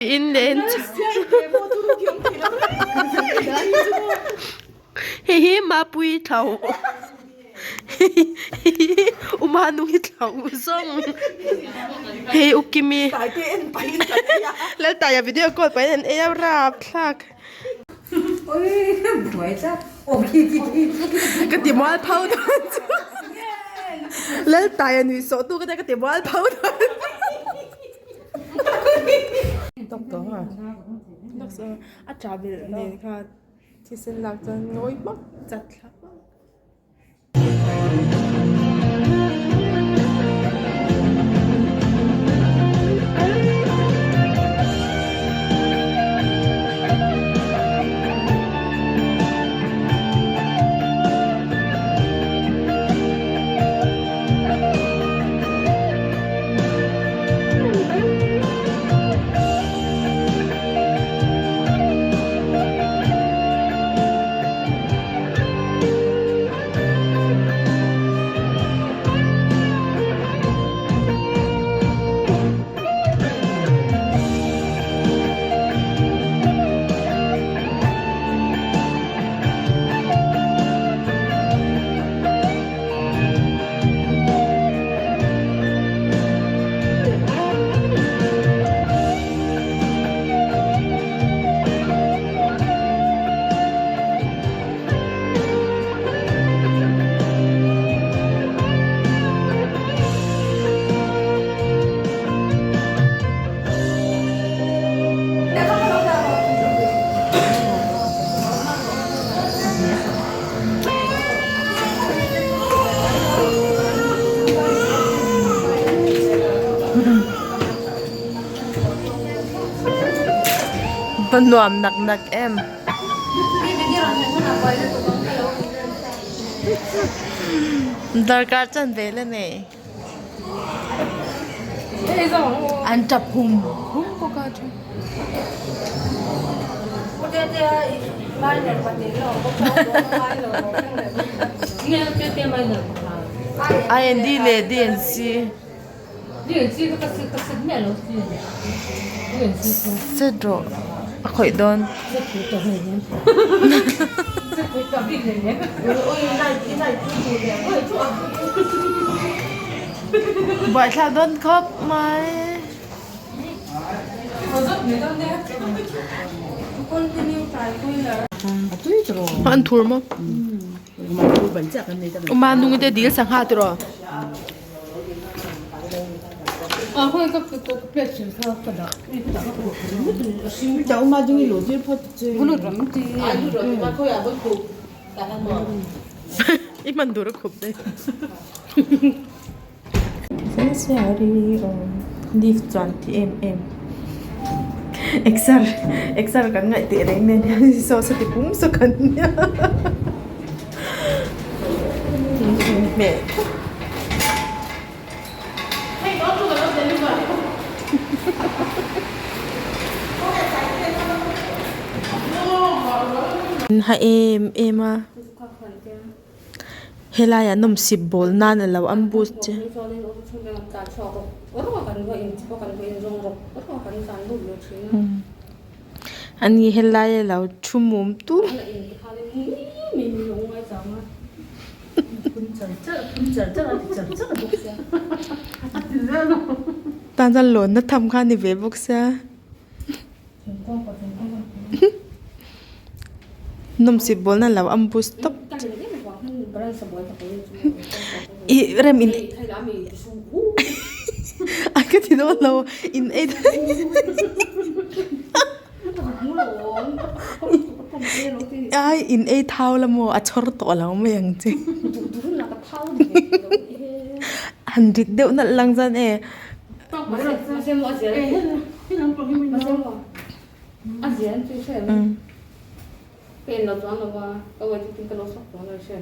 in den hehe mapui thau umanung thau song hey ukimi lel taya video call pa en e rap thak ôi đuổi ra ôm cái tiệm mall phao lel taya ni so tu cái tiệm mall phao tóc đó à tóc sao à trả về nàyค่ะที่เส้นหลักจะน้อยมากจัดครับมันหนวมหนักๆเอ็มดาร์การ์จันเวลเนี่ยอันจับหุ่มก็กาจูไอเอ็นดีเลยดีเอ็นซีเสร็จหรอข่อยโดนบ่อยชาโดนครบไหมอันทัวร์มั้งมานุ่งเดี๋ยวดีลสังหารตัว자 엄마 중에 로즈를 퍼지 오늘 람지 아니로 거야 먹고 나간 거 이만 노력 없대 세세아리 리프 20mm XR kan ngai te reng nen so sa ti pum so kan me ha em helaya nom sip bol nan alo am boost che ani helaya lo chumum tu tan tan lon na tham khan ni ve bok sa nom sip bol na lo am boost top i rem in aku tidak tahu in eight ai in eight thao là mo achor to la mo yang chi handit deu na lang jan eเป็นเราจ้างเราว่าก็ไว้ที่กินกันเราสองคนเราเชื่อ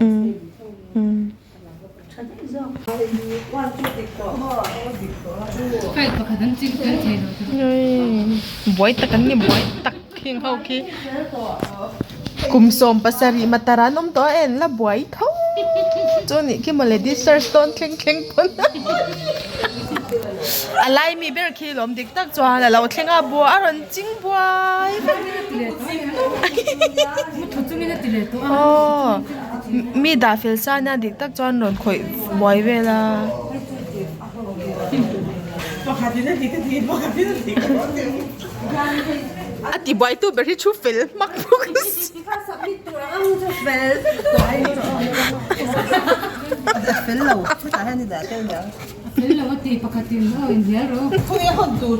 ใครก็ขนาดจริงกันเทนบ่อยตะกันนี่บ่อยตักเคียงเฮาคีกุมสมปัสรีมาตาราน้ำตัวเอ็นละบ่อยเท่าจนนี่คิดมาเลยดิสเตอร์สโตนเค็งๆปน อะไรมีเบอร์คีลมดิกตักจวนแล้วเราเข่งอาบัวอร่อยจริงบัวโอ้มีดาฟิลซ่าเนี่ยดิกตักจวนนนข่อยบอยเวลาอ่ะที่บอยตู้เบอร์ที่ชูฟิลมักพุกส์ฟิลเราที่ตาให้นี่ได้เต็มแล้ว Ella vatti pakatino indiero. ทุกคนดู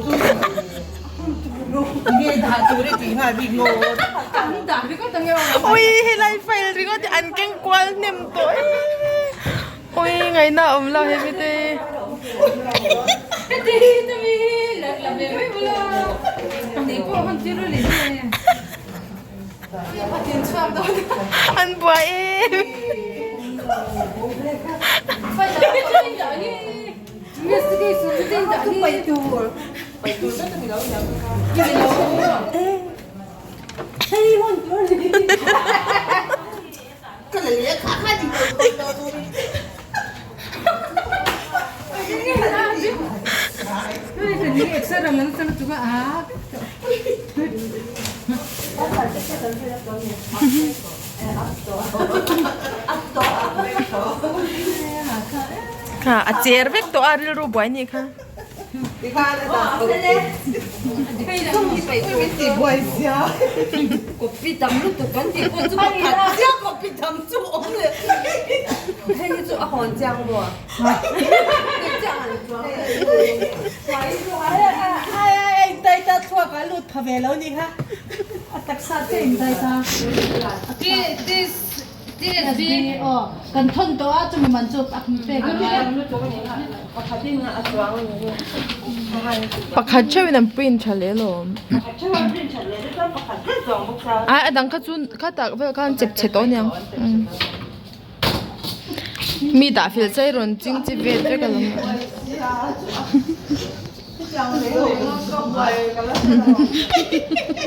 นี่ด่าดูได้จริงอ่ะพี่โง่ Dai, ricordami ora. โอ้ยให้ไลฟ์ไฟริก็จะอันเก่งกว่าเนมตัวโอ้ยไงน่าอมเราเห็นไหมเต้ Ditemi, la bevevo. Dico, non tiro lì. อันบัวเอง Fai da indagini. Investigation, indagini. Fai tu. Fai tu, non mi lavori. Io mi lavoro. Sei un po'. ก็เลยเรียกขาข้าจริง Vedi, extra non stanno tu ah. ค่ะอาเจรเวกตัวอาริรูบวยนี่ค่ะ ดีค่ะเลยจ้ะต้องมีไปไม่ติดบวยเสีย Coppi damlu tu kan ti ko ผัดเสียก็ปิดทำจุ๋มเลย Hey, you a hon jiang bo. ไตตาทั่วกันหลุดพะเวแล้วนี่ค่ะตักซาเต็มไตตา This oh, kan thon to a chumi man chu tak pe ga. ปักขัดเชื่อวินันปรินทะเลลมอ่ะดังก็จุนก็ตักเวลกันเจ็บเฉดตัวเนี่ยมีดาฟิลใส่รอนจริงจีเวทด้วยกันลม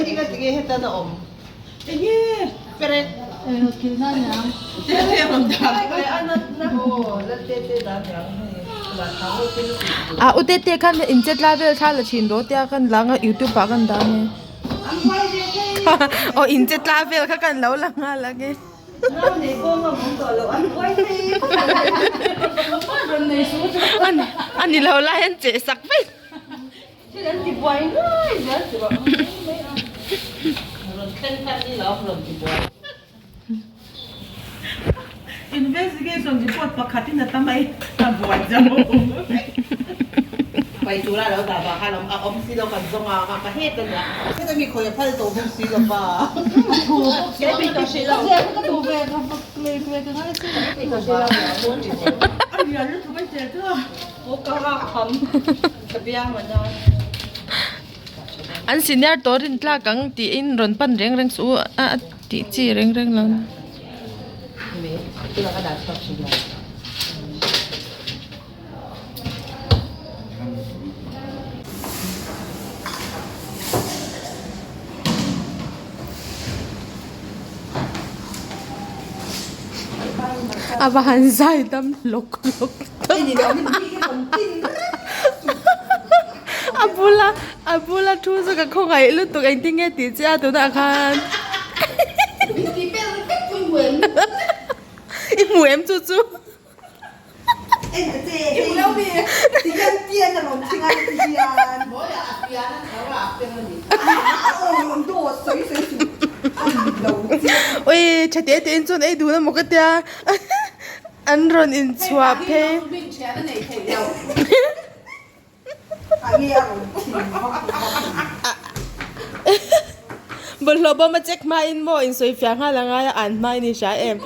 นี่ก็จะเห็นแต่ละอมนี่เป็น Kilna nya. เจ๊เรียกผมด่าเลยอันนั้นนะโอ้แล้วเจ๊ด่าอย่างนี้มาทำให้เป็นลูก อ่ะอุเตเตคันอินเจ็ดลาเวลชาละชินโรเตียกันหลังยูทูบปากันดาเนี่ยโอ้อินเจ็ดลาเวลค่ะกันแล้วหลังอะไรกัน นี่ก็มาผมต่อแล้วอันไว้ที่ อันนี้เราไล่อันเจสักไป ที่นั่นที่บวยน้อยนะสิว่าเราเต้นแค่นี้แล้วเราที่บวย investigation ที่ปวดประคัดที่นั่นทำไมทำบวยจังไปดูแลแล้วแต่ว่าค่ะเราเอาออฟฟิศเรากันตรงอ่ะประเทศกันเนี่ยไม่จะมีคนจะพาไปตัวออฟฟิศหรอเปล่าแกเป็นตัวเชลล์ Ya ko to be ka play play ka na si. อันนี้เราทำไม่เจอเธอโอ้ก็ว่าคำกระเบียงเหมือนกัน อันสิเนียร์ตัวรินตลากังตีอินรอนปั้นเร่งเร่งสู้อ่ะตีจีเร่งเร่งแล้ว นี่ที่เรากระดาษชอบชิ้นใหญ่ Abahan say dam lok lok. Abula tu sa ka kho ngai lu tu anh tin nghe ti cha tu da khan. I mu em chu chu. Em chị em đâu đi thì dân tiền là lòng sinh ăn tiền mỗi là tiền nó là tiền là gì lòng đồ sấy sấy Ôi cha te te chon ai du na mo ka tia. An ron in chua pe. Bữa lỡ mà check mai in mo in soi fiang ha là ngay an mai ni sha em.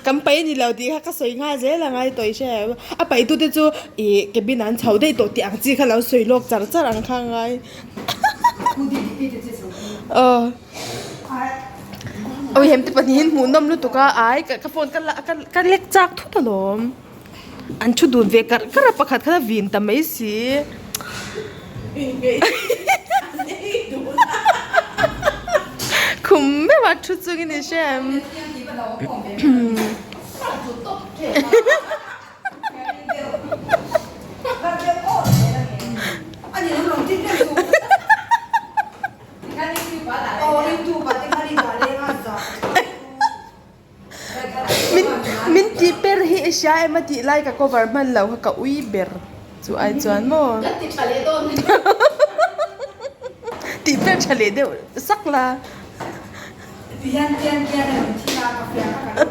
Cầm bay ni lao đi ha ka soi ngay dễ là ngay tôi sha. À bay tu te chu e ke bin an chau dei to tiang chi kha lao soi lok char char ang khang ngay. Ôi em thì bận hin muốn nằm luôn tụi cái ai cái phone cái lek chak thu ta lom. Anh chú đun về cái rap khát cái vin ta mấy xí. Không biết mà chú chú cái này xem. min ti per hi asia em ti lai ka government lo ka ui ber chu ai chuan mo Ti pale don. ti per chale de sak la Tiyan tiyan tiyan ng chika ka fiya ka